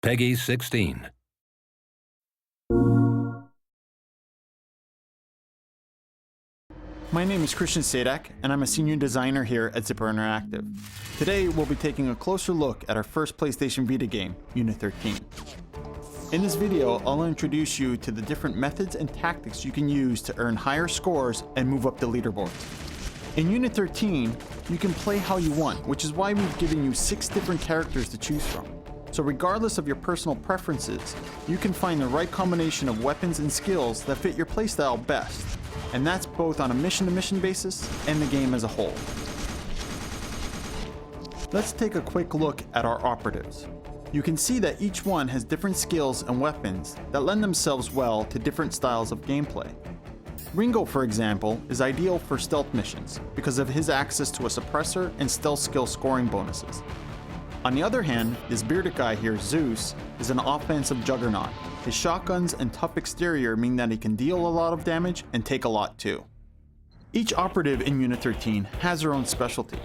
Peggy 16. My name is Christian Sadak, and I'm a senior designer here at Zipper Interactive. Today, we'll be taking a closer look at our first PlayStation Vita game, Unit 13. In this video, I'll introduce you to the different methods and tactics you can use to earn higher scores and move up the leaderboard. In Unit 13, you can play how you want, which is why we've given you 6 different characters to choose from. So regardless of your personal preferences, you can find the right combination of weapons and skills that fit your playstyle best. And that's both on a mission-to-mission basis and the game as a whole. Let's take a quick look at our operatives. You can see that each one has different skills and weapons that lend themselves well to different styles of gameplay. Ringo, for example, is ideal for stealth missions because of his access to a suppressor and stealth skill scoring bonuses. On the other hand, this bearded guy here, Zeus, is an offensive juggernaut. His shotguns and tough exterior mean that he can deal a lot of damage and take a lot too. Each operative in Unit 13 has their own specialty.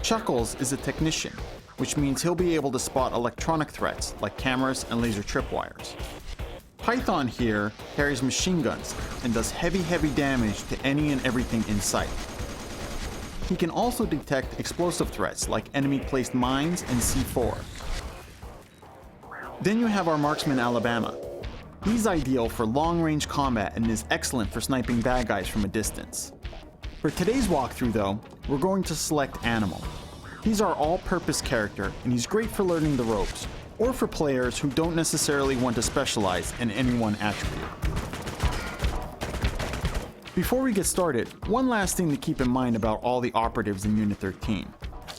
Chuckles is a technician, which means he'll be able to spot electronic threats like cameras and laser tripwires. Python here carries machine guns and does heavy damage to any and everything in sight. He can also detect explosive threats like enemy-placed mines and C4. Then you have our marksman Alabama. He's ideal for long-range combat and is excellent for sniping bad guys from a distance. For today's walkthrough though, we're going to select Animal. He's our all-purpose character and he's great for learning the ropes, or for players who don't necessarily want to specialize in any one attribute. Before we get started, one last thing to keep in mind about all the operatives in Unit 13.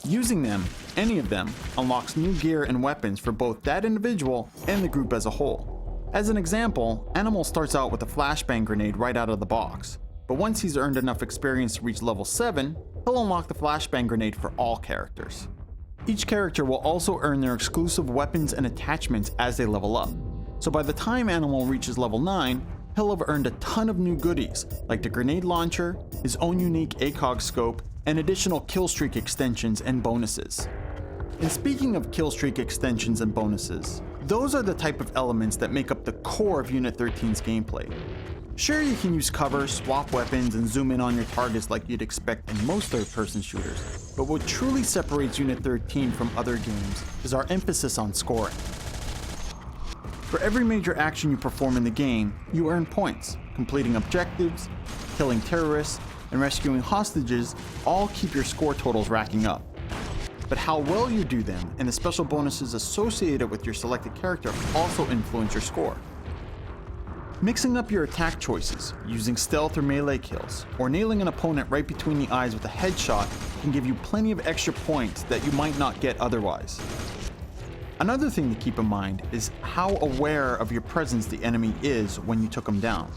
Using them, any of them, unlocks new gear and weapons for both that individual and the group as a whole. As an example, Animal starts out with a flashbang grenade right out of the box, but once he's earned enough experience to reach level 7, he'll unlock the flashbang grenade for all characters. Each character will also earn their exclusive weapons and attachments as they level up, so by the time Animal reaches level 9, he'll have earned a ton of new goodies, like the grenade launcher, his own unique ACOG scope, and additional killstreak extensions and bonuses. And speaking of killstreak extensions and bonuses, those are the type of elements that make up the core of Unit 13's gameplay. Sure, you can use cover, swap weapons, and zoom in on your targets like you'd expect in most third-person shooters, but what truly separates Unit 13 from other games is our emphasis on scoring. For every major action you perform in the game, you earn points. Completing objectives, killing terrorists, and rescuing hostages all keep your score totals racking up. But how well you do them and the special bonuses associated with your selected character also influence your score. Mixing up your attack choices, using stealth or melee kills, or nailing an opponent right between the eyes with a headshot can give you plenty of extra points that you might not get otherwise. Another thing to keep in mind is how aware of your presence the enemy is when you took him down.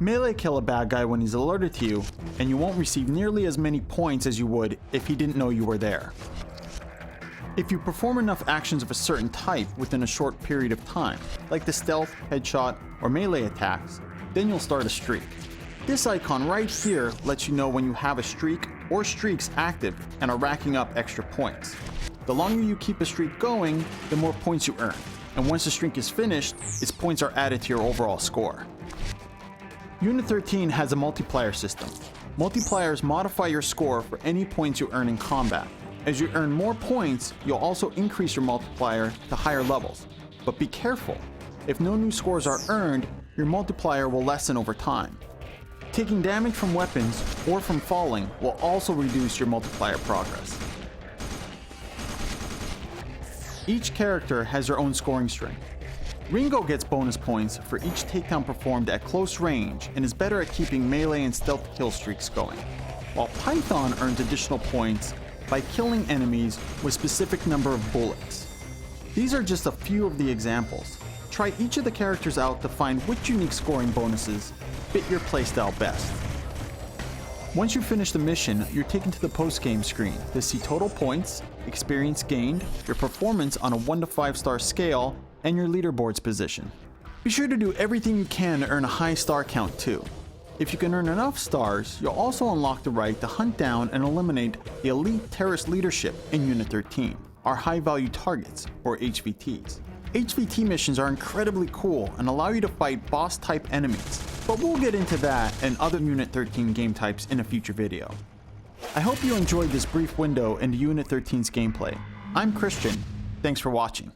Melee kill a bad guy when he's alerted to you, and you won't receive nearly as many points as you would if he didn't know you were there. If you perform enough actions of a certain type within a short period of time, like the stealth, headshot, or melee attacks, then you'll start a streak. This icon right here lets you know when you have a streak or streaks active and are racking up extra points. The longer you keep a streak going, the more points you earn, and once the streak is finished, its points are added to your overall score. Unit 13 has a multiplier system. Multipliers modify your score for any points you earn in combat. As you earn more points, you'll also increase your multiplier to higher levels. But be careful, if no new scores are earned, your multiplier will lessen over time. Taking damage from weapons or from falling will also reduce your multiplier progress. Each character has their own scoring strength. Ringo gets bonus points for each takedown performed at close range and is better at keeping melee and stealth kill streaks going, while Python earns additional points by killing enemies with a specific number of bullets. These are just a few of the examples. Try each of the characters out to find which unique scoring bonuses fit your playstyle best. Once you finish the mission, you're taken to the post-game screen to see total points, experience gained, your performance on a 1 to 5 star scale, and your leaderboard's position. Be sure to do everything you can to earn a high star count too. If you can earn enough stars, you'll also unlock the right to hunt down and eliminate the elite terrorist leadership in Unit 13, our high value targets, or HVTs. HVT missions are incredibly cool and allow you to fight boss-type enemies, but we'll get into that and other Unit 13 game types in a future video. I hope you enjoyed this brief window into Unit 13's gameplay. I'm Christian. Thanks for watching.